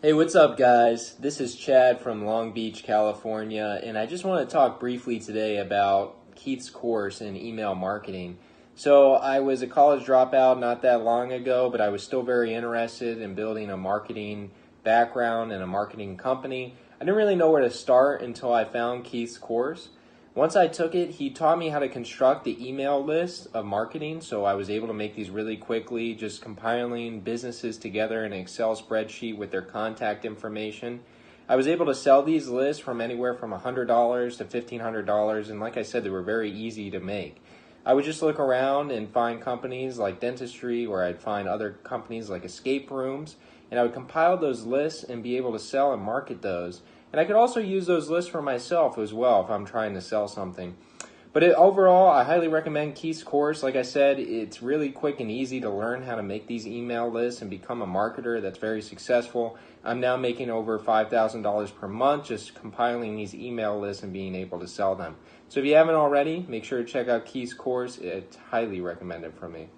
Hey, what's up, guys? This is Chad from Long Beach, California, and I just want to talk briefly today about Keith's course in email marketing. So, I was a college dropout not that long ago, but I was still very interested in building a marketing background and a marketing company. I didn't really know where to start until I found Keith's course. Once I took it, he taught me how to construct the email list of marketing, so I was able to make these really quickly, just compiling businesses together in an Excel spreadsheet with their contact information. I was able to sell these lists from anywhere from $100 to $1,500, and like I said, they were very easy to make. I would just look around and find companies like dentistry, or I'd find other companies like escape rooms, and I would compile those lists and be able to sell and market those. And I could also use those lists for myself as well if I'm trying to sell something. But overall, I highly recommend Keith's course. Like I said, it's really quick and easy to learn how to make these email lists and become a marketer that's very successful. I'm now making over $5,000 per month just compiling these email lists and being able to sell them. So if you haven't already, make sure to check out Keith's course. It's highly recommended from me.